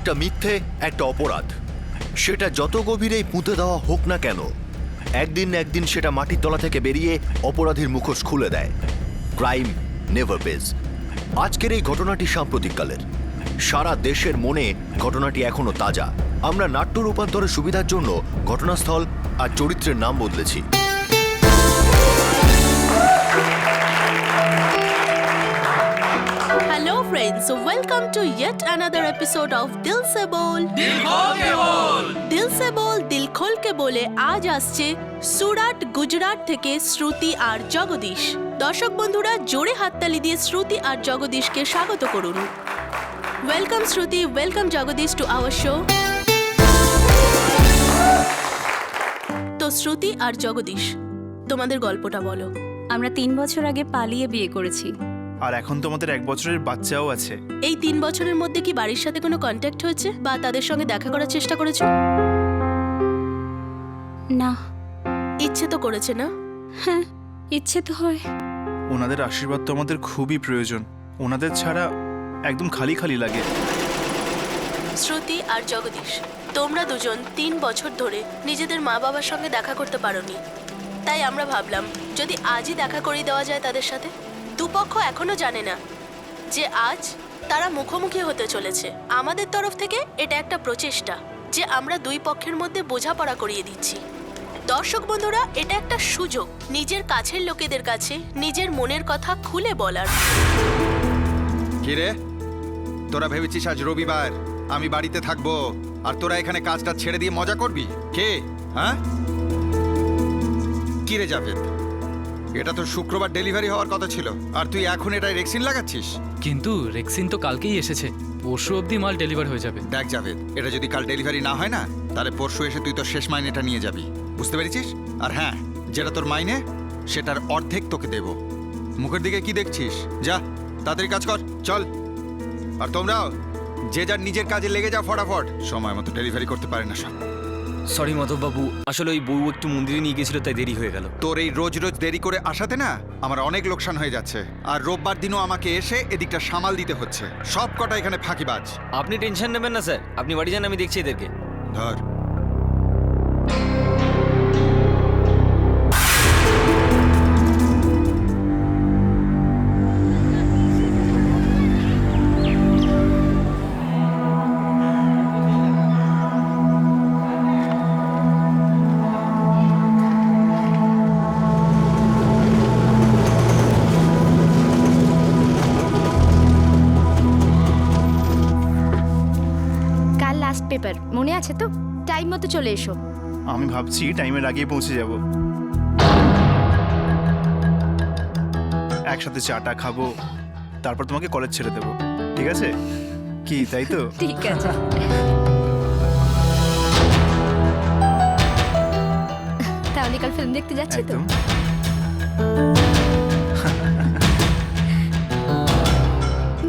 একটা মিথ্যে, একটা অপরাধ, সেটা যত গভীরেই পুঁতে দেওয়া হোক না কেন, একদিন না একদিন সেটা মাটির তলা থেকে বেরিয়ে অপরাধীর মুখোশ খুলে দেয়। Crime never page. আজকের এই ঘটনাটি সাম্প্রতিককালের। সারা দেশের মনে ঘটনাটি এখনো তাজা। আমরা নাট্য রূপান্তরের সুবিধার জন্য ঘটনাস্থল আর চরিত্রের নাম বদলেছি। Hello friends, welcome to yet another episode of Dil Se Bol. दिल खोल के बोल। Dil Se Bol, Dil Khol ke bole আজ আসছে সুরাট, গুজরাট থেকে শ্রুতি আর জগদীশ। দর্শক বন্ধুরা, জোরে হাততালি দিয়ে শ্রুতি আর জগদীশকে স্বাগত করুন। Welcome Shruti, welcome Jagdish to our show. তো শ্রুতি আর জগদীশ, তোমাদের গল্পটা বলো। আমরা 3 বছর আগে পালিয়ে বিয়ে করেছি। আর এখন তোমাদের 1 বছরের বাচ্চাও আছে। এই 3 বছরের মধ্যে কি বাড়ির সাথে কোনো কন্ট্যাক্ট হয়েছে বা তাদের সঙ্গে দেখা করার চেষ্টা করেছো? না। ইচ্ছে তো করেছে না? হ্যাঁ, ইচ্ছে তো হয়। ওনাদের আশীর্বাদ তো আমাদের খুবই প্রয়োজন। ওনাদের ছাড়া একদম খালি খালি লাগে। শ্রুতি আর জগদীশ, তোমরা দুজন 3 বছর ধরে নিজেদের মা বাবার সঙ্গে দেখা করতে পারোনি। তাই আমরা ভাবলাম যদি আজই দেখা করিয়ে দেওয়া যায় তাদের সাথে। দুপক্ষ এখনো জানে না যে আজ তারা মুখোমুখি হতে চলেছে। আমাদের তরফ থেকে এটা একটা প্রচেষ্টা যে আমরা দুই পক্ষের মধ্যে বোঝাপড়া করিয়ে দিচ্ছি। দর্শক বন্ধুরা, এটা একটা সুযোগ নিজের কাছের লোকেদের কাছে নিজের মনের কথা খুলে বলার। কিরে, তোরা ভেবেছিস আজ রবিবার আমি বাড়িতে থাকবো আর তোরা এখানে কাজটা ছেড়ে দিয়ে মজা করবি? কে? হ্যাঁ, কিরে জাভেদ, এটা তো শুক্রবার ডেলিভারি হওয়ার কথা ছিল আর তুই এখন এটাই রেক্সিন লাগাচ্ছিস? কিন্তু রেক্সিন তো কালকেই এসেছে, পরশু অবধি মাল ডেলিভার হয়ে যাবে। দেখ জাভেদ, এটা যদি কাল ডেলিভারি না হয় না, তাহলে পরশু এসে তুই তোর শেষ মাইনেটা নিয়ে যাবি, বুঝতে পেরেছিস? আর হ্যাঁ, যেটা তোর মাইনে সেটার অর্ধেক তোকে দেব। মুখের দিকে কি দেখছিস? যা তাড়াতাড়ি কাজ কর, চল। আর তোমরাও যে যার নিজের কাজে লেগে যাও ফটাফট, সময় মতো ডেলিভারি করতে পারে না সব। সরি মাধববাবু, আসলে ওই বউ একটু মন্দিরে নিয়ে গেছিল তাই দেরি হয়ে গেল। তোর এই রোজ রোজ দেরি করে আসাতে না আমার অনেক লোকসান হয়ে যাচ্ছে। আর রোববার দিনও আমাকে এসে এদিকটা সামাল দিতে হচ্ছে। সব কটা এখানে ফাঁকিবাজ। আপনি টেনশন নেবেন না স্যার, আপনি বাড়ি যান, আমি দেখছি এদেরকে। ধর। কাল লাস্ট পেপার মনে আছে তো? টাইম মতো চলে এসো। আমি ভাবছি টাইমের আগেই পৌঁছে যাব। একসাথে চাটা খাবো, তারপর তোমাকে কলেজ ছেড়ে দেবো, ঠিক আছে? কি তাই তো? ঠিক আছে। তাহলে কাল ফিল্ম দেখতে যাচ্ছি তো? একদম।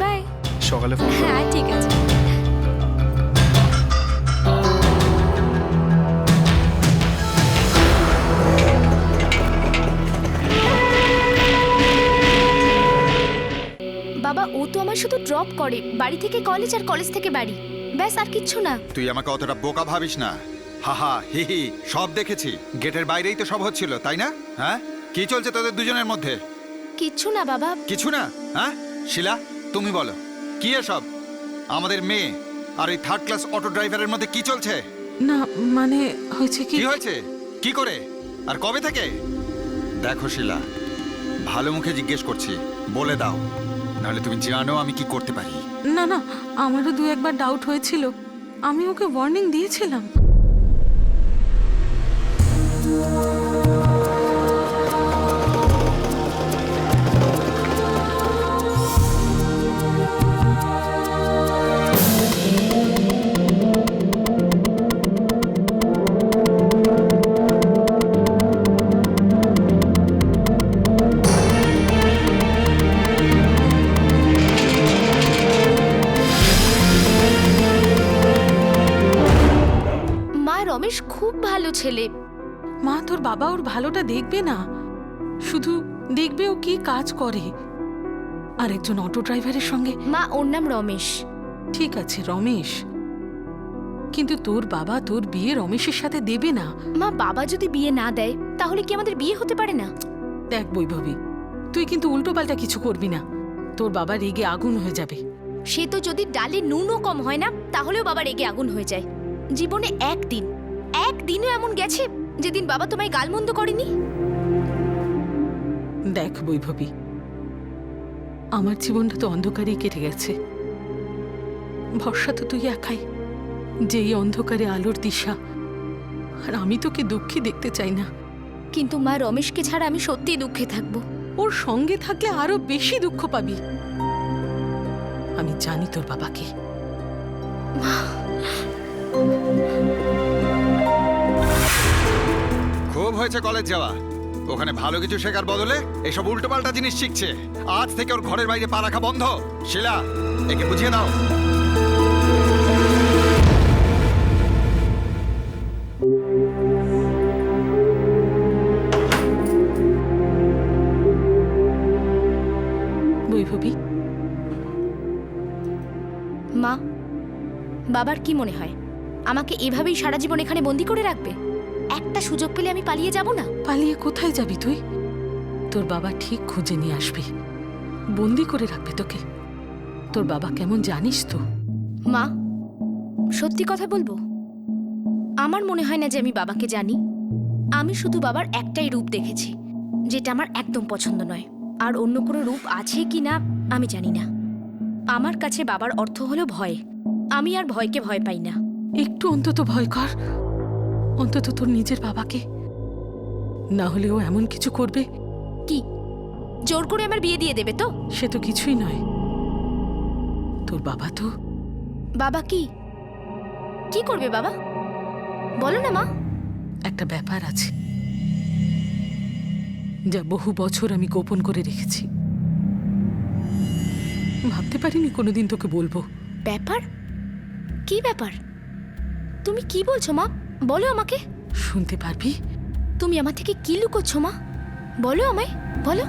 বাই। সকালে ফোন করো। হ্যাঁ ঠিক আছে। বাবা, ও তো আমার শুধু ড্রপ করে, বাড়ি থেকে কলেজ আর কলেজ থেকে বাড়ি, ব্যাস আর কিচ্ছু না। তুই আমাকে অতটা বোকা ভাবিস না। হাহা হি হি, সব দেখেছি। গেটের বাইরেই তো সব হচ্ছিল, তাই না? হ্যাঁ, কি চলছে তোদের দুজনের মধ্যে? কিচ্ছু না বাবা। কিছু না? হ্যাঁ শিলা, তুমি বলো, কি এসব? আমাদের মেয়ে আর এই থার্ড ক্লাস অটো ড্রাইভারের মধ্যে কি চলছে? না মানে হয়েছে কি? কি হয়েছে? কি করে আর কবে থেকে? দেখো শিলা, ভালো মুখে জিজ্ঞেস করছি, বলে দাও, নাহলে তুমি জানো আমি কি করতে পারি। না না, আমারও 2-1 বার ডাউট হয়েছিল, আমি ওকে ওয়ার্নিং দিয়েছিলাম। রমেশ খুব ভালো ছেলে। মা, তোর বাবা ওর ভালোটা দেখবে না, শুধু দেখবে ও কি কাজ করে। আর একজন অটো ড্রাইভারের সঙ্গে। মা, ওর নাম রমেশ। ঠিক আছে রমেশ, কিন্তু তোর বাবা তোর বিয়ে রমেশের সাথে দেবে না। মা, বাবা যদি বিয়ে না দেয় তাহলে কি আমাদের বিয়ে হতে পারে না? দেখ বৈভবী, তুই কিন্তু উল্টোপাল্টা কিছু করবি না, তোর বাবা রেগে আগুন হয়ে যাবে। সে তো যদি ডালে নুনও কম হয় না তাহলেও বাবা রেগে আগুন হয়ে যায়। জীবনে একদিনও এমন গেছে যেদিন বাবা তোমায় গালমন্দ করেনি? দেখ বৈভবী, আমার জীবনটা তো অন্ধকারেই কেটে গেছে। ভরসা তো তুই একাই, যে এই অন্ধকারে আলোর দিশা। আর আমি তোকে দুঃখী দেখতে চাই না। কিন্তু মা, রমেশকে ছাড়া আমি সত্যিই দুঃখে থাকবো। ওর সঙ্গে থাকলে আরো বেশি দুঃখ পাবি। আমি জানি তোর বাবাকে। খুব হয়েছে কলেজ যাওয়া, ওখানে ভালো কিছু শেখার বদলে এসব উল্টোপাল্টা জিনিস শিখছে। আজ থেকে ওর ঘরের বাইরে পা রাখা বন্ধ। শিলা, একে বুঝিয়ে দাও। বৈভবী, মা, বাবার কি মনে হয় আমাকে এভাবেই সারা জীবন এখানে বন্দি করে রাখবে? একটা সুযোগ পেলে আমি পালিয়ে যাব না? পালিয়ে কোথায় যাবি তুই? তোর বাবা ঠিক খুঁজে নিয়ে আসবে, বন্দি করে রাখবে তোকে। তোর বাবা কেমন জানিস তো? মা, সত্যি কথা বলবো, আমার মনে হয় না যে আমি বাবাকে জানি। আমি শুধু বাবার একটাই রূপ দেখেছি, যেটা আমার একদম পছন্দ নয়। আর অন্য কোনো রূপ আছে কি না আমি জানি না। আমার কাছে বাবার অর্থ হলো ভয়। আমি আর ভয়কে ভয় পাই না। একটু অন্তত ভয় কর, অন্তত তোর নিজের বাবাকে। না হলে ও এমন কিছু করবে। কি জোর করে আমার বিয়ে দিয়ে দেবে তো? সে তো কিছুই নয়। তোর বাবা তো... বাবা কি কি করবে বাবা? বলো না মা। একটা ব্যাপার আছে যা বহু বছর আমি গোপন করে রেখেছি। ভাবতে পারিনি কোনোদিন তোকে বলবো। ব্যাপার? কি ব্যাপার? তুমি কি বলছো মা? বলো আমাকে। শুনতে পারবি? তুমি আমার থেকে কি লুকোচ্ছ মা? বলো আমায়, বলো।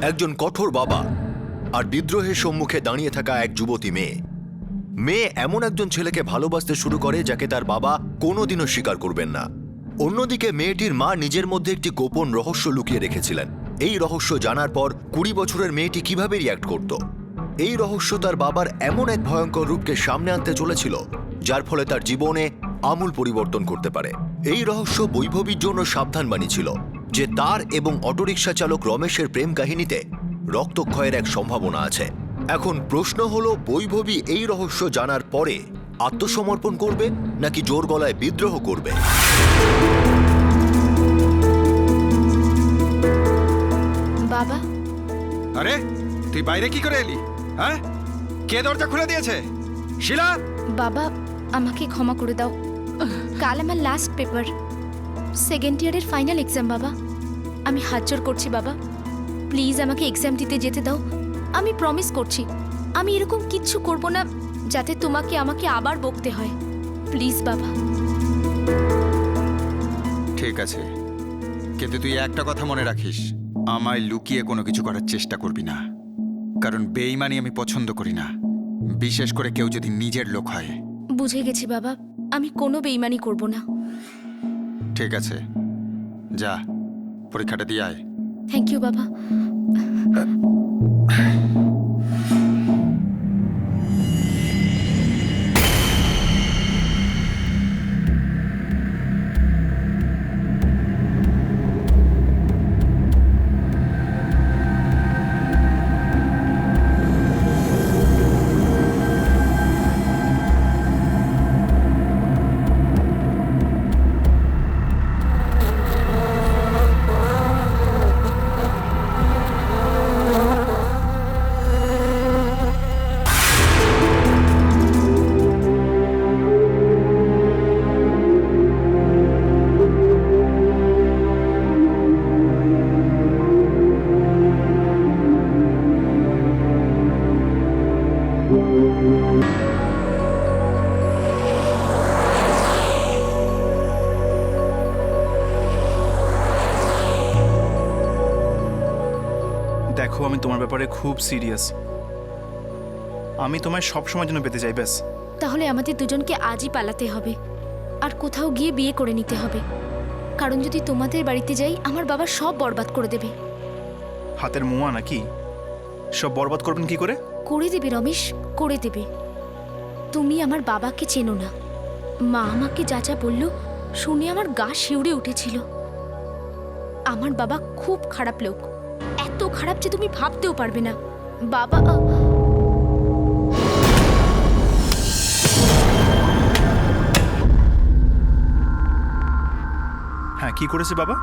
একজন কঠোর বাবা আর বিদ্রোহের সম্মুখে দাঁড়িয়ে থাকা এক যুবতী মেয়ে এমন একজন ছেলেকে ভালোবাসতে শুরু করে যাকে তার বাবা কোনোদিনও স্বীকার করবেন না। অন্যদিকে মেয়েটির মা নিজের মধ্যে একটি গোপন রহস্য লুকিয়ে রেখেছিলেন। এই রহস্য জানার পর 20 বছরের মেয়েটি কিভাবে রিয়্যাক্ট করত, এই রহস্য তার বাবার এমন এক ভয়ঙ্কর রূপকে সামনে আনতে চলেছিল যার ফলে তার জীবনে আমূল পরিবর্তন করতে পারে। এই রহস্য বৈভবীর জন্য সাবধানবাণী ছিল যে তার এবং অটোরিকশা চালক রমেশের প্রেম কাহিনীতে রক্তক্ষয়ের এক সম্ভাবনা আছে। এখন প্রশ্ন হলো, বৈভবী এই রহস্য জানার পরে আত্মসমর্পণ করবে নাকি জোর গলায় বিদ্রোহ করবে? বাবা। আরে তুই বাইরে কি করে এলি? হ্যাঁ, কে দরজা খুলে দিয়েছে? শিলা! বাবা, আমাকে ক্ষমা করে দাও। কাল আমার লাস্ট পেপার, সেকেন্ড ইয়ারের ফাইনাল এক্সাম। বাবা, আমি হাত জোর করছি বাবা, প্লিজ আমাকে এক্সাম দিতে যেতে দাও। আমি প্রমিস করছি আমি এরকম কিচ্ছু করব না যাতে তোমাকে আমাকে আবার বকতে হয়। প্লিজ বাবা। ঠিক আছে, কিন্তু তুই একটা কথা মনে রাখিস, আমায় লুকিয়ে কোনো কিছু করার চেষ্টা করবি না। কারণ বেঈমানি আমি পছন্দ করি না, বিশেষ করে কেউ যদি নিজের লোক হয়। বুঝে গেছি বাবা, আমি কোনো বেইমানি করব না। ঠিক আছে, যা পরীক্ষাটা দিয়ে আয়। থ্যাংক ইউ বাবা। তোমার ব্যাপারে খুব সিরিয়াস। আমি তোমায় সব সময় জন্য পেতে চাই ব্যাস। তাহলে আমাদের দুজনকে আজই পালাতে হবে আর কোথাও গিয়ে বিয়ে করে নিতে হবে, কারণ যদি তোমাদের বাড়িতে যাই আমার বাবা সব বরবাদ করে দেবে। হাতের মুয়া নাকি? সব বরবাদ করবেন কি করে? করে দেবে রমেশ, করে দেবে। তুমি আমার বাবাকে চেনো না। মা আমাকে যা যা বলল শুনে আমার গা শিউরে উঠেছিল। আমার বাবা খুব খারাপ লোক, এত খারাপ যে তুমি ভাবতেও পারবে না। বাবা হ্যাঁ, কি করেছে বাবা?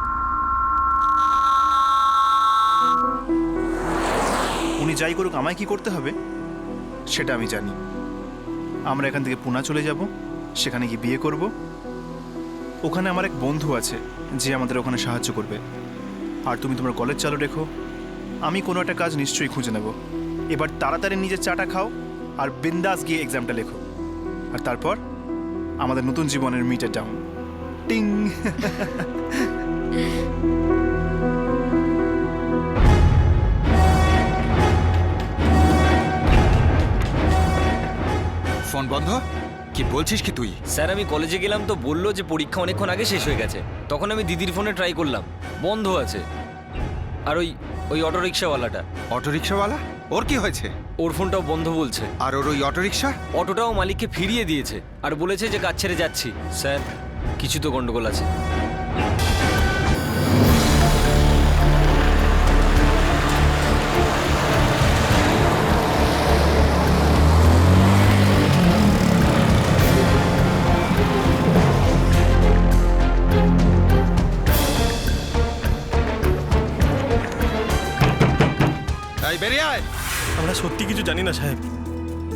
উনি যাই করুক আমায় কি করতে হবে সেটা আমি জানি। আমরা এখান থেকে পুনা চলে যাব, সেখানে গিয়ে বিয়ে করব। ওখানে আমার এক বন্ধু আছে যে আমাদের ওখানে সাহায্য করবে। আর তুমি তোমার কলেজ চালু রেখো, আমি কোনো একটা কাজ নিশ্চয়ই খুঁজে নেব। এবার তাড়াতাড়ি নিজের চাটা খাও আর বিন্দাস গিয়ে এক্সামটা লেখো। আর তারপর আমাদের নতুন জীবনের মিটার ডাউন। টিং। ফোন বন্ধ? কি বলছিস কি তুই? স্যার আমি কলেজে গেলাম তো বললো যে পরীক্ষা অনেকক্ষণ আগে শেষ হয়ে গেছে। তখন আমি দিদির ফোনে ট্রাই করলাম, বন্ধ আছে। আর ওই অটোরিকশাওয়ালাটা, অটোরিকশাওয়ালা? ওর কি হয়েছে? ওর ফোনটাও বন্ধ বলছে। আর ওর ওই অটোরিকশা? অটোটাও মালিককে ফিরিয়ে দিয়েছে আর বলেছে যে কাজ ছেড়ে যাচ্ছি। স্যার কিছু তো গন্ডগোল আছে। এই বেরিয়ে আয়। আমরা সত্যি কিছু জানি না সাহেব।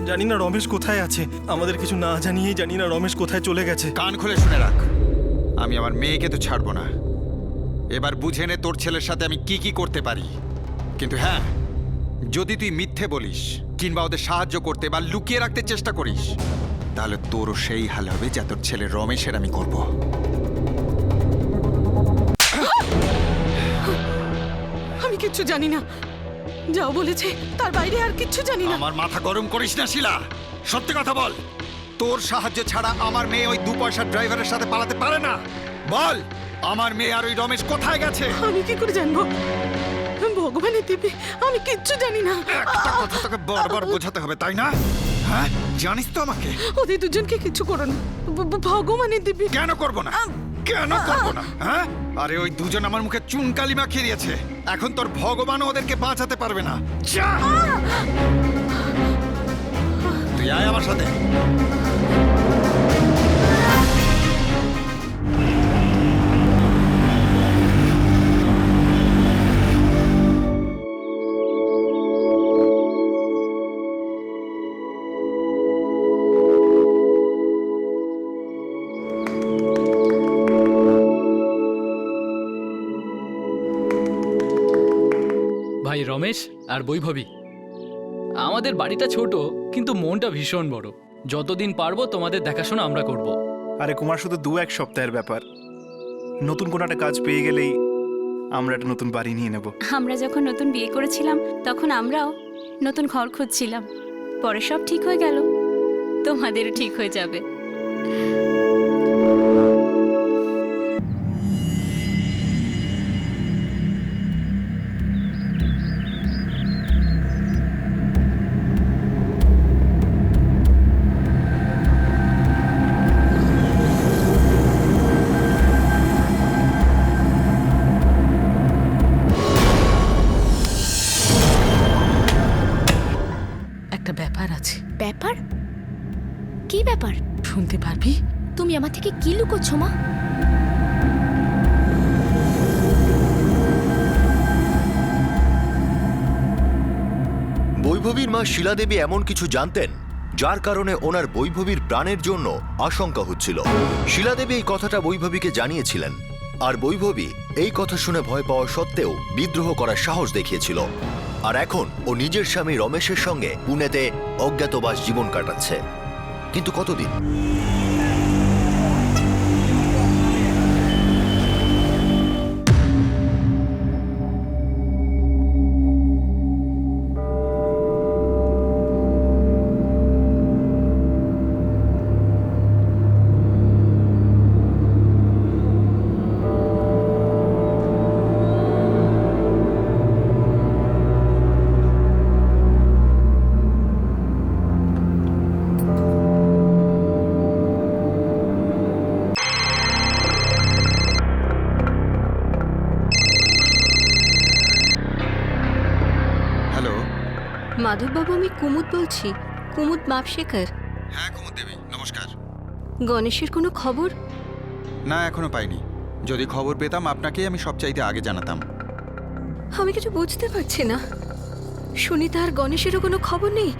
জানি না রমেশ কোথায় আছে, আমাদের কিছু না জানিয়েই জানি না রমেশ কোথায় চলে গেছে। কান খুলে শুনে রাখ, আমি আমার মেয়েকে তো ছাড়বো না। এবার বুঝে নে তোর ছেলের সাথে আমি কি কি করতে পারি। কিন্তু হ্যাঁ, যদি তুই মিথ্যে বলিস কিংবা ওদের সাহায্য করতে বা লুকিয়ে রাখতে চেষ্টা করিস, তাহলে তোরও সেই হাল হবে যা তোর ছেলে রমেশের আমি করব। আমি কিচ্ছু জানি না, যাও বলেছে তার বাইরে আর কিচ্ছু জানি না। আমার মাথা গরম করিস না শিলা, সত্যি কথা বল। তোর সাহায্য ছাড়া আমার মেয়ে ওই 2 পয়সার ড্রাইভারের সাথে পালাতে পারে না। বল, আমার মেয়ে আর ওই রমেশ কোথায় গেছে? আমি কি করে জানবো? ভগবানের দিবি, আমি কিচ্ছু জানি না। একটা কথা তোকে বারবার বোঝাতে হবে তাই না? হ্যাঁ, জানিস তো আমাকে। ওদের দুজনকে কিচ্ছু করো না, ভগবানের দিবি। কেন করব না? কেন করব না? হ্যাঁ, আরে ওই দুজন আমার মুখে চুনকালি মাখিয়ে দিয়েছে। এখন তোর ভগবানও ওদেরকে বাঁচাতে পারবে না। যা! তুই আয় আমার সাথে। ভাই রমেশ আর বৈভবী, আমাদের বাড়িটা ছোট কিন্তু মনটা ভীষণ বড়। যতদিন পারবো তোমাদের দেখাশোনা আমরা করব। আরে কুমার, শুধু 2-1 সপ্তাহের ব্যাপার। নতুন কোনো একটা কাজ পেয়ে গেলেই আমরা একটা নতুন বাড়ি নিয়ে নেব। আমরা যখন নতুন বিয়ে করেছিলাম তখন আমরাও নতুন ঘর খুঁজছিলাম। পরে সব ঠিক হয়ে গেল, তোমাদেরও ঠিক হয়ে যাবে। একটা ব্যাপার আছে। ব্যাপার? কি ব্যাপার? শুনতে পারবি? তুমি আমার থেকে কি লুকোচ্ছ মা? বৈভবীর মা শিলাদেবী এমন কিছু জানতেন যার কারণে ওনার বৈভবীর প্রাণের জন্য আশঙ্কা হচ্ছিল। শিলাদেবী এই কথাটা বৈভবীকে জানিয়েছিলেন, আর বৈভবী এই কথা শুনে ভয় পাওয়া সত্ত্বেও বিদ্রোহ করার সাহস দেখিয়েছিল। আর এখন ও নিজের স্বামী রমেশের সঙ্গে পুনেতে অজ্ঞাতবাস জীবন কাটাচ্ছে। কিন্তু কতদিন? মাধববাবু, আমি কুমুদ বলছি, কুমুদ মাপশেখার। হ্যাঁ কুমুদ দেবী, নমস্কার। গণেশের কোনো খবর? না, এখনো পাইনি। যদি খবর পেতাম আপনাকেই আমি সবচাইতে আগে জানাতাম। আমি কিছু বুঝতে পারছি না। সুনিতা আর গণেশেরও কোনো খবর নেই,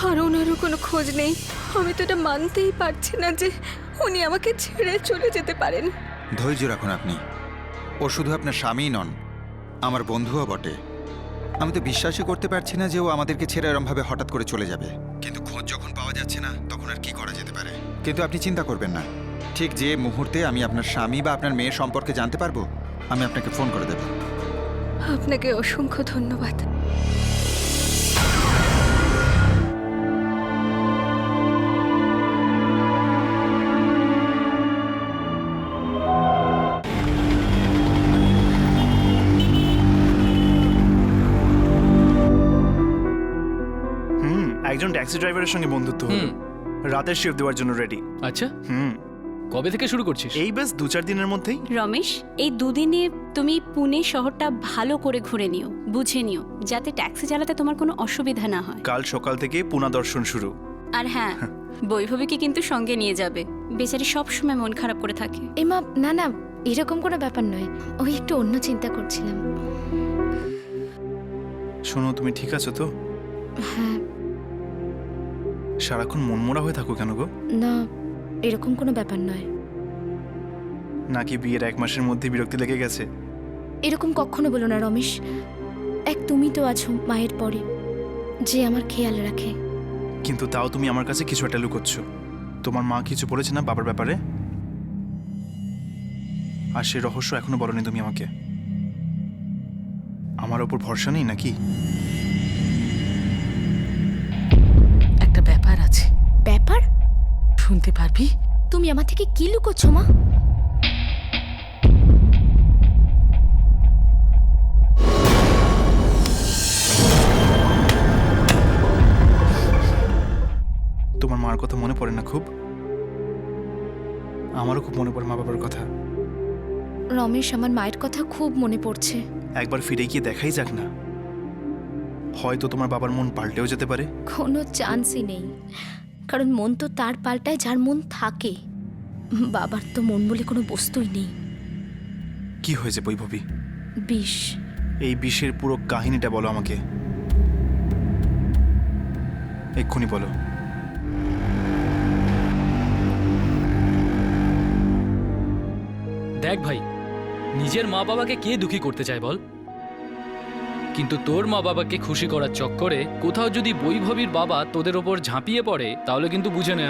আর ওনারও কোনো খোঁজ নেই। আমি তো এটা মানতেই পারছি না যে উনি আমাকে ছেড়ে চলে যেতে পারেন। ধৈর্য রাখুন আপনি। ও শুধু আপনার স্বামীই নন, আমার বন্ধুও বটে। আমি তো বিশ্বাসই করতে পারছি না যে ও আমাদেরকে ছেড়ে এরমভাবে হঠাৎ করে চলে যাবে। কিন্তু খোঁজ যখন পাওয়া যাচ্ছে না, তখন আর কি করা যেতে পারে? কিন্তু আপনি চিন্তা করবেন না, ঠিক যে মুহূর্তে আমি আপনার স্বামী বা আপনার মেয়ের সম্পর্কে জানতে পারবো, আমি আপনাকে ফোন করে দেব। আপনাকে অসংখ্য ধন্যবাদ। একজন ট্যাক্সি ড্রাইভারের সঙ্গে বন্ধুত্ব হলো, রাতের শিফট দেওয়ার জন্য রেডি। আচ্ছা, হুম, কবে থেকে শুরু করছিস? এই বেশ 2-4 দিনের মধ্যেই। রমেশ, এই দুদিনে তুমি পুনে শহরটা ভালো করে ঘুরে নিও, বুঝে নিও, যাতে ট্যাক্সি চালাতে তোমার কোনো অসুবিধা না হয়। কাল সকাল থেকে পুনা দর্শন শুরু। আর হ্যাঁ, বৈভবীকে কিন্তু সঙ্গে নিয়ে যাবে, বেচারি সবসময় মন খারাপ করে থাকে। এমা, না না, এরকম কোনো ব্যাপার নয়, ওই একটু অন্য চিন্তা করছিলাম। শোনো, তুমি ঠিক আছো তো? হ্যাঁ। সারাক্ষণ মনমরা হয়ে থাকো কেন গো? না, এরকম কোনো ব্যাপার নয়। নাকি বিয়ের 1 মাসের মধ্যে বিরক্তি লেগে গেছে? এরকম কখনো বলো না রমেশ। তুমি তো আছো মায়ের পরে, যে আমার খেয়াল রাখে। কিন্তু তাও তুমি আমার কাছে কিছু একটা লুকোচ্ছ। তোমার মা কিছু বলেছে না বাবার ব্যাপারে? আর সে রহস্য এখনো বলনি তুমি আমাকে। আমার ওপর ভরসা নেই নাকি? একটা ব্যাপার আছে, ব্যাপার? শুনতে পারবি? তুমি আমার থেকে কি লুকোচ্ছ মা? তোমার মার কথা মনে পড়ে না খুব? আমারও খুব মনে পড়ে মা বাবার কথা। রমেশ, আমার মায়ের কথা খুব মনে পড়ছে। একবার ফিরে গিয়ে দেখাই যাক না, হয়তো তোমার বাবার মন পাল্টেও যেতে পারে। কোনো চান্সই নেই, কারণ মন তো তার পাল্টায় যার মন থাকে। বাবার তো মন বলে কোনো বস্তুই নেই। কি হয়েছে বৈভবী? বিষ। এই বিষের পুরো কাহিনীটা বলো আমাকে, এক্ষুনি বলো। দেখ ভাই, নিজের মা বাবাকে কে দুঃখী করতে চায় বল? কিন্তু তোর মা বাবাকে খুশি করার চক্করে কোথাও যদি বৈভবীর বাবা তোদের ওপর ঝাঁপিয়ে পড়ে, তাহলে কিন্তু বুঝে নে,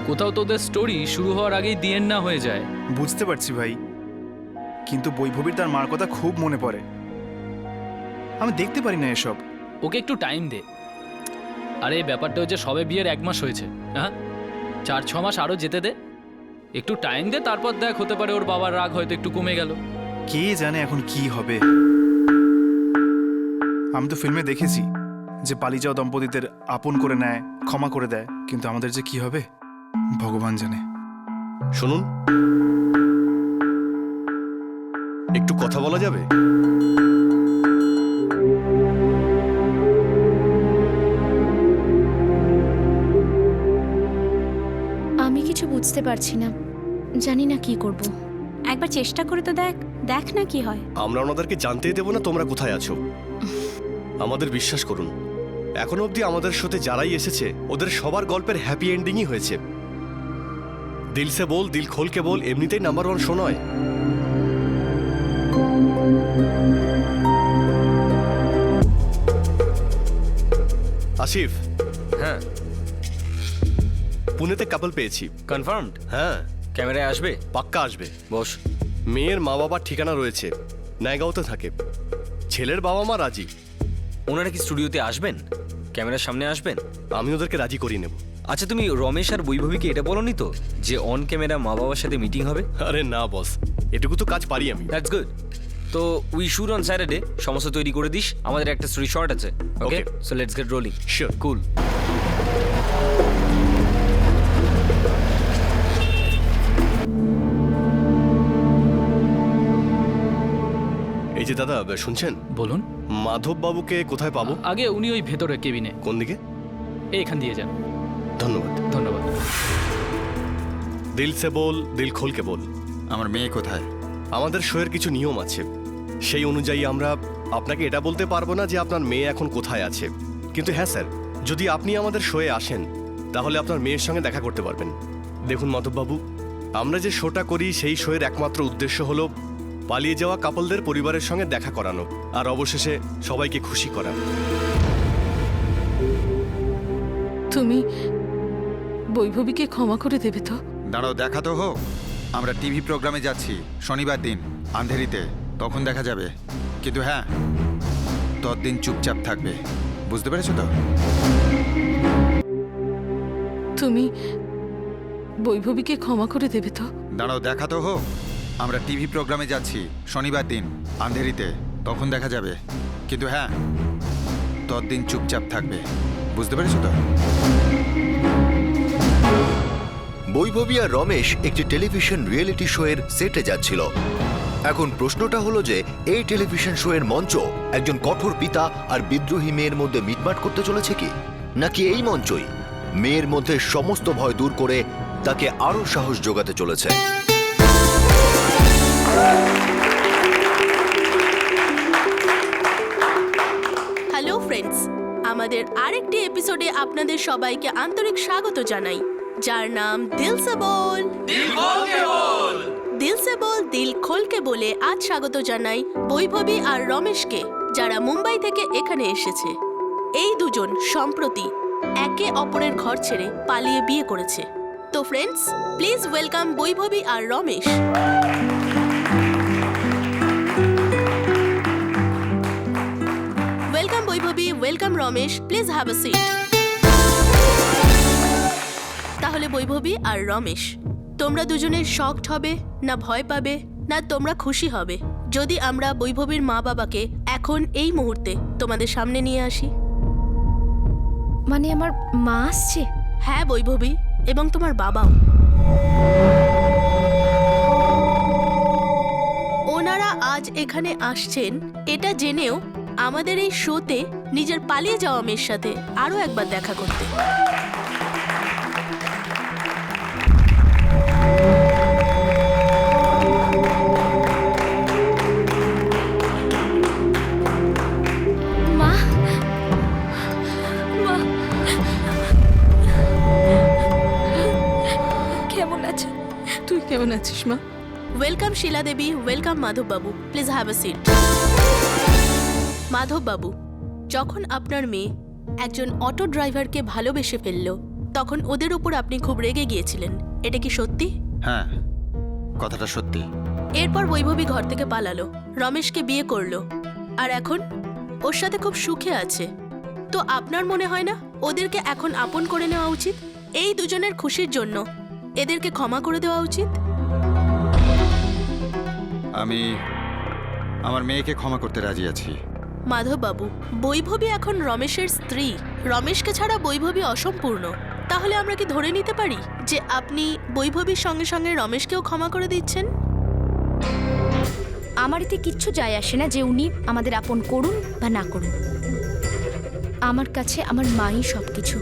কোথাও তোদের স্টোরি শুরু হওয়ার আগেই দি এন্ড না হয়ে যায়। বুঝতে পারছি ভাই, কিন্তু বৈভবীর তার মার কথা খুব মনে পড়ে। আমি দেখতে পারি না এসব। ওকে একটু টাইম দে। আরে ব্যাপারটা হচ্ছে সবে বিয়ের 1 মাস হয়েছে, হ্যাঁ, 4-6 মাস আরো যেতে দে, একটু টাইম দে, তারপর দেখ, হতে পারে ওর বাবার রাগ হয়তো একটু কমে গেল। কে জানে এখন কি হবে। আমি তো ফিল্মে দেখেছি যে পালিয়ে যাওয়া দম্পতিদের আপন করে নেয়, ক্ষমা করে দেয়, কিন্তু আমাদের যে কি হবে ভগবান জানে। শুনুন, একটু কথা বলা যাবে? আমি কিছু বুঝতে পারছি না, জানি না কি করব। একবার চেষ্টা করে তো দেখ, দেখ না কি হয়। আমরা ওনাদেরকে জানতেই দেবো না তোমরা কোথায় আছো। আমাদের বিশ্বাস করুন, এখনো অবধি আমাদের সাথে যারাই এসেছে ওদের সবার গল্পের হ্যাপি এন্ডিংই হয়েছে। দিল সে বল, দিল খোলকে বল এমনিতেই নাম্বার 1 শো নয়। আসিফ, হ্যাঁ, পুনেতে কাপল পেয়েছি। কনফার্মড? হ্যাঁ, ক্যামেরায় আসবে? পাক্কা আসবে। বস। মেয়ের মা বাবার ঠিকানা রয়েছে, নায়গাঁওতে থাকে। ছেলের বাবা মা রাজি। ওনারা কি স্টুডিওতে আসবেন? ক্যামেরার সামনে আসবেন? আমি ওদেরকে রাজি করিয়ে নেব। আচ্ছা, তুমি রমেশ আর বৈভবীকে এটা বলোনি তো যে অন ক্যামেরা মা বাবার সাথে মিটিং হবে? আরে না বস, এটুকু তো কাজ পারি আমি। That's good. তো উই শুট অন স্যাটারডে, সমস্ত তৈরি করে দিস, আমাদের একটা স্টোরি শর্ট আছে। Okay, so let's get rolling. Sure. Cool. এই এই যে দাদা, শুনছেন? বলুন। মাধব বাবুকে কোথায় পাবো? আগে উনি ওই ভেতরে কেবিনে। কোন দিকে? এইখান দিয়ে যান। ধন্যবাদ। ধন্যবাদ। দিল সে বল, দিল খোলকে বল। আমার মেয়ে কোথায়? আমাদের শোয়ের কিছু নিয়ম আছে, সেই অনুযায়ী আমরা আপনাকে এটা বলতে পারবো না যে আপনার মেয়ে এখন কোথায় আছে। কিন্তু হ্যাঁ স্যার, যদি আপনি আমাদের শোয়ে আসেন তাহলে আপনার মেয়ের সঙ্গে দেখা করতে পারবেন। দেখুন মাধববাবু, আমরা যে শোটা করি সেই শোয়ের একমাত্র উদ্দেশ্য হলো পালিয়ে যাওয়া কাপলদের পরিবারের সঙ্গে দেখা করানো আর অবশেষে সবাইকে খুশি করা। তুমি বৈভবীকে ক্ষমা করে দেবে তো? দাঁড়াও, দেখা তো হোক। আমরা টিভি প্রোগ্রামে যাচ্ছি শনিবার দিন আন্ধেরিতে, তখন দেখা যাবে। কিন্তু হ্যাঁ, ততদিন চুপচাপ থাকবে, বুঝতে পেরেছো তো? তুমি বৈভবীকে ক্ষমা করে দেবে তো? দাঁড়াও, দেখা তো হোক। আমরা টিভি প্রোগ্রামে যাচ্ছি শনিবার দিন আন্ধেরিতে, তখন দেখা যাবে। কিন্তু হ্যাঁ, ততদিন চুপচাপ থাকবে, বুঝতে পেরেছো তো? বৈভবী আর রমেশ একটি টেলিভিশন রিয়েলিটি শোয়ের সেটে যাচ্ছিল। এখন প্রশ্নটা হলো যে এই টেলিভিশন শোয়ের মঞ্চ একজন কঠোর পিতা আর বিদ্রোহী মেয়ের মধ্যে মিটমাট করতে চলেছে কি, নাকি এই মঞ্চই মেয়ের মধ্যে সমস্ত ভয় দূর করে তাকে আরো সাহস যোগাতে চলেছে। হ্যালো ফ্রেন্ডস, আমাদের আরেকটি এপিসোডে আপনাদের সবাইকে আন্তরিক স্বাগত জানাই, যার নাম দিল সে বল দিল খোলকে বলে। আজ স্বাগত জানাই বৈভবী আর রমেশকে, যারা মুম্বাই থেকে এখানে এসেছে। এই দুজন সম্প্রতি একে অপরের ঘর ছেড়ে পালিয়ে বিয়ে করেছে। তো ফ্রেন্ডস, প্লিজ ওয়েলকাম বৈভবী আর Ramesh. Welcome Vaibhavi, welcome Ramesh, please have a seat. তাহলে বৈভবী আর রমেশ, তোমরা দুজনে শকড হবে না ভয় পাবে না তোমরা খুশি হবে যদি আমরা বৈভবীর মা বাবাকে এখন এই মুহূর্তে তোমাদের সামনে নিয়ে আসি? মানে আমার মা আসছে? হ্যাঁ বৈভবী, এবং তোমার বাবাও। ওনারা আজ এখানে আসছেন এটা জেনেও আমাদের এই শোতে নিজের পালিয়ে যাওয়া মেয়ের সাথে আরো একবার দেখা করতে। মা, মা, কেমন আছো? তুই কেমন আছিস মা? Welcome Shila Devi, welcome Madhav Babu, please have a seat. Madhav Babu, যখন আপনার মেয়ে একজন অটো ড্রাইভারকে ভালোবেসে ফেলল তখন ওদের উপর আপনি খুব রেগে গিয়েছিলেন, এটা কি সত্যি? হ্যাঁ, কথাটা সত্যি। এরপর বৈভবী ঘর থেকে পালালো, রমেশকে বিয়ে করলো, আর এখন ওর সাথে খুব সুখে আছে। তো আপনার মনে হয় না ওদেরকে এখন আপন করে নেওয়া উচিত? এই দুজনের খুশির জন্য এদেরকে ক্ষমা করে দেওয়া উচিত? আমি আমার মেয়েকে ক্ষমা করতে রাজি আছি। মাধব বাবু, বৈভবী এখন রমেশের স্ত্রী, রমেশকে ছাড়া বৈভবী অসম্পূর্ণ। তাহলে আমরা কি ধরে নিতে পারি যে আপনি বৈভবীর সঙ্গে সঙ্গে রমেশকেও ক্ষমা করে দিচ্ছেন? আমার এতে কিচ্ছু যায় আসে না যে উনি আমাদের আপন করুন বা না করুন। আমার কাছে আমার মাই সবকিছু।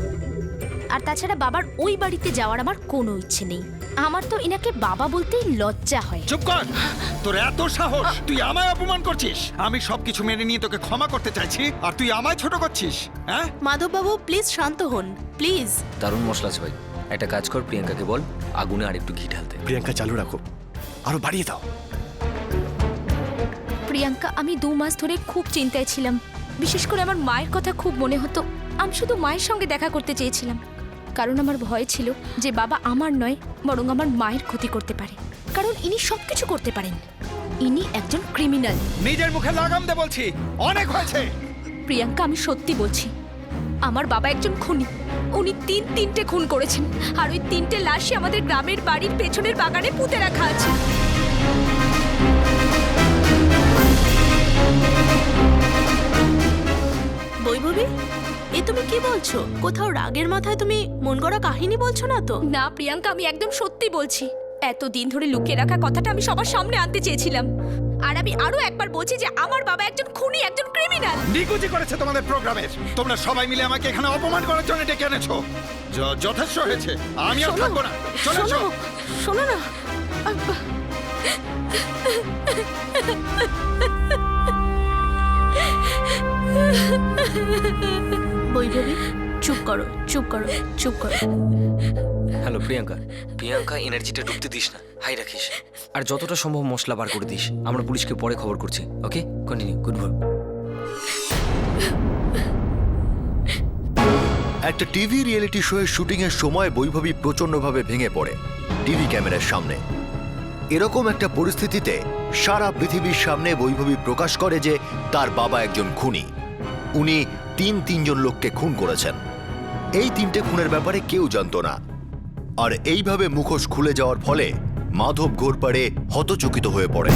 আর তাছাড়া বাবার ওই বাড়িতে যাওয়ার আমার কোনো ইচ্ছে নেই। আমার তো এনাকে বাবা বলতেই লজ্জা হয়। চুপ কর! তোর এত সাহস, তুই আমায় অপমান করছিস? আমি সবকিছু মেনে নিয়ে তোকে ক্ষমা করতে চাইছি আর তুই আমায় ছোট করছিস, হ্যাঁ? মাধব বাবু প্লিজ শান্ত হন, প্লিজ। দারুণ মশলা আছে ভাই, একটা কাজ কর, প্রিয়াঙ্কাকে বল আগুনে আর একটু ঘি ঢালতে। প্রিয়াঙ্কা চালু রাখো, আরো বাড়িয়ে দাও। প্রিয়াঙ্কা, আমি 2 মাস ধরে খুব চিন্তায় ছিলাম। বিশেষ করে আমার মায়ের কথা খুব মনে হতো। আমি শুধু মায়ের সঙ্গে দেখা করতে চেয়েছিলাম, কারণ আমার ভয় ছিল যে বাবা আমার নয় বরং আমার মায়ের ক্ষতি করতে পারে, কারণ ইনি সবকিছু করতে পারেন। ইনি একজন ক্রিমিনাল। নিজের মুখে লাগাম দে বলছি, অনেক হয়েছে। প্রিয়াঙ্কা, আমি সত্যি বলছি, আমার বাবা একজন খুনি। উনি 3টে খুন করেছেন, আর ওই 3টে লাশই আমাদের গ্রামের বাড়ির পেছনের বাগানে পুঁতে রাখা আছে। বৈভবী, এ তুমি কি বলছো? কোথাও রাগের মাথায় তুমি মন গড়া কাহিনী বলছো না তো? না প্রিয়াঙ্কা, আমি একদম সত্যি বলছি। এতদিন ধরে লুকিয়ে রাখা কথাটা আমি সবার সামনে আনতে চেয়েছিলাম। আর আমি আরো একবার বলছি যে আমার বাবা একজন খুনি, একজন ক্রিমিনাল। নিকুচি করেছে তোমাদের প্রোগ্রামের। তোমরা সবাই মিলে আমাকে এখানে অপমান করার জন্য ডেকে এনেছো। যথেষ্ট হয়েছে, আমি আর থাকবো না। চলে এসো। শোনো না, বৈভবী, চুপ করো, চুপ করো, চুপ করো। হ্যালো প্রিয়াঙ্কা, প্রিয়াঙ্কা এনার্জিটা ডুবতে দিস না, হাই রাখিস। আর যতটা সম্ভব মশলা বার করে দিস। আমরা পুলিশকে পরে খবর করছি। ওকে, কন্টিনিউ। Good boy. একটা টিভি রিয়েলিটি শোয়ের শুটিংয়ের সময় বৈভবী প্রচণ্ডভাবে ভেঙে পড়ে টিভি ক্যামেরার সামনে। এরকম একটা পরিস্থিতিতে সারা পৃথিবীর সামনে বৈভবী প্রকাশ করে যে তার বাবা একজন খুনি। উনি তিনজন লোককে খুন করেছেন। এই 3টে খুনের ব্যাপারে কেউ জানতো না। আর এইভাবে মুখোশ খুলে যাওয়ার ফলে মাধব ঘোরপাড়ে হতচকিত হয়ে পড়ে।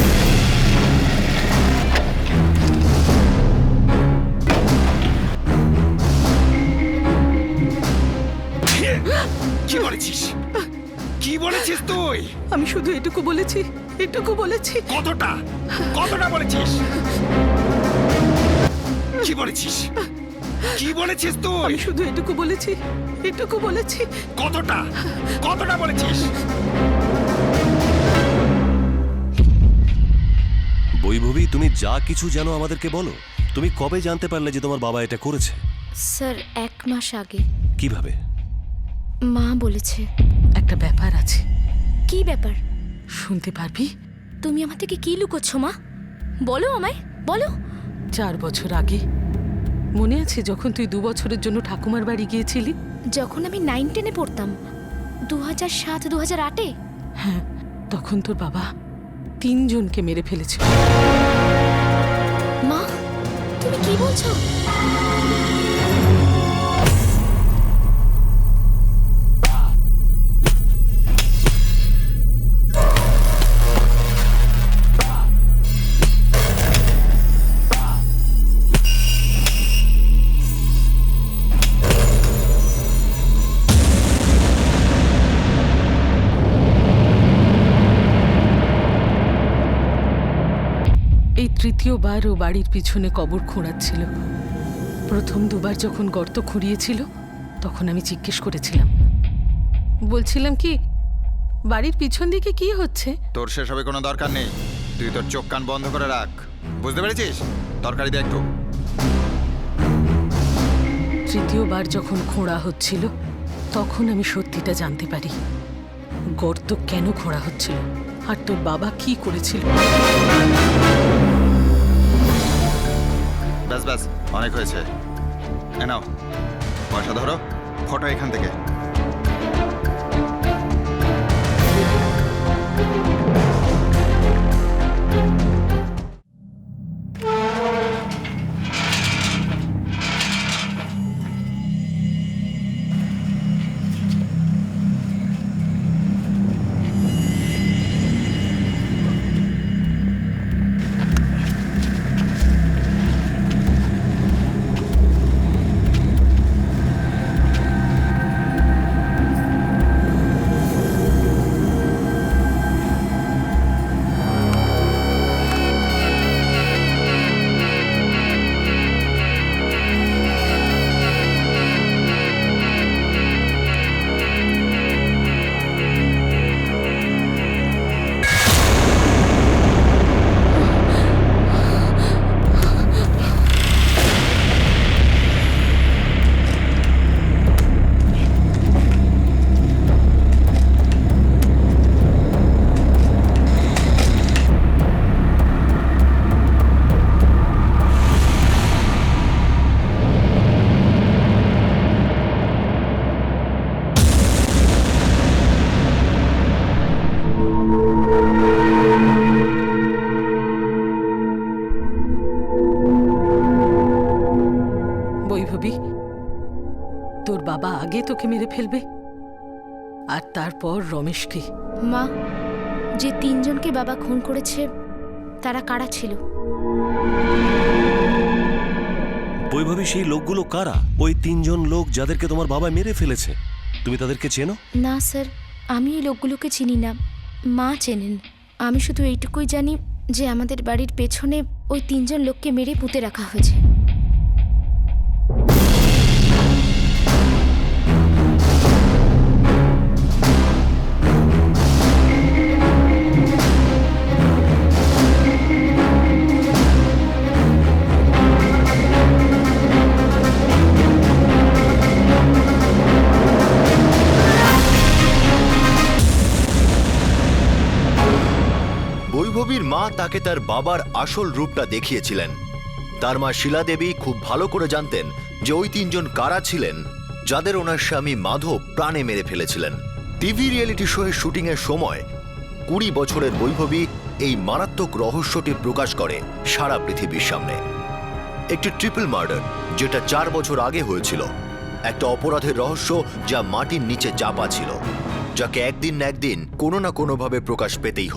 কি বলেছিস? কি বলেছিস তুই? আমি শুধু এটুকু বলেছি, এটুকু বলেছি। কতটা কতটা বলেছিস? কি বলেছিস? কি বলেছিস তুই? আমি শুধু এটুকু বলেছি, এটুকু বলেছি। কতটা কতটা বলেছিস? বৈভবী, তুমি যা কিছু জানো আমাদেরকে বলো। তুমি কবে জানতে পারলে যে তোমার বাবা এটা করেছে? স্যার 1 মাস আগে কিভাবে? মা বলেছে। একটা ব্যাপার আছে। কি ব্যাপার? শুনতে পারবি? তুমি আমার থেকে কি লুকোচ্ছ মা? বলো আমায়, বলো। 4 বছর আগে মনে আছে যখন তুই 2 বছরের জন্য ঠাকুমার বাড়ি গিয়েছিলি? যখন আমি 9-10-এ পড়তাম, 2007-2008-এ। হ্যাঁ, তখন তোর বাবা 3 জনকে মেরে ফেলেছিল। মা, তুমি কি বলছো? এই তৃতীয়বার ও বাড়ির পিছনে কবর খোঁড়াচ্ছিল। প্রথম 2বার যখন গর্ত খুঁড়িয়েছিল তখন আমি জিজ্ঞেস করেছিলাম, বলছিলাম কি বাড়ির পিছন দিকে কি হচ্ছে? তোর সেসবে কোনো দরকার নেই। তুই তোর চোখ কান বন্ধ করে রাখ। বুঝতে পেরেছিস? তরকারি দে একটু। তৃতীয়বার যখন খোঁড়া হচ্ছিল তখন আমি সত্যিটা জানতে পারি, গর্ত কেন খোঁড়া হচ্ছিল আর তোর বাবা কি করেছিল। ব্যাস ব্যাস, অনেক হয়েছে। এ নাও পয়সা ধরো, ফটো এখান থেকে। বৈভবী, তোর বাবা আগে তোকে মেরে ফেলবে আর তারপর রমেশকে। মা, যে 3 জনকে বাবা খুন করেছে তারা কারা ছিল? বৈভবী, সেই লোকগুলো কারা? ওই 3 জন লোক যাদেরকে তোমার বাবা মেরে ফেলেছে, তুমি তাদেরকে চেনো? না স্যার, আমি এই লোকগুলোকে চিনি না। মা চেনেন। আমি শুধু এইটুকুই জানি যে আমাদের বাড়ির পেছনে ওই 3 জন লোককে মেরে পুঁতে রাখা হয়েছে। বৈভবীর মা তাকে তার বাবার আসল রূপটা দেখিয়েছিলেন। তার মা শিলা দেবী খুব ভালো করে জানতেন যে ওই 3 জন কারা ছিলেন যাদের ওনার স্বামী মাধব প্রাণে মেরে ফেলেছিলেন। টিভি রিয়েলিটি শোয়ের শুটিংয়ের সময় 20 বছরের বৈভবী এই মারাত্মক রহস্যটি প্রকাশ করে সারা পৃথিবীর সামনে। একটি ট্রিপল মার্ডার যেটা 4 বছর আগে হয়েছিল, একটা অপরাধের রহস্য যা মাটির নিচে চাপা ছিল, যাকে একদিন না একদিন কোনো না কোনোভাবে প্রকাশ পেতেই হতো।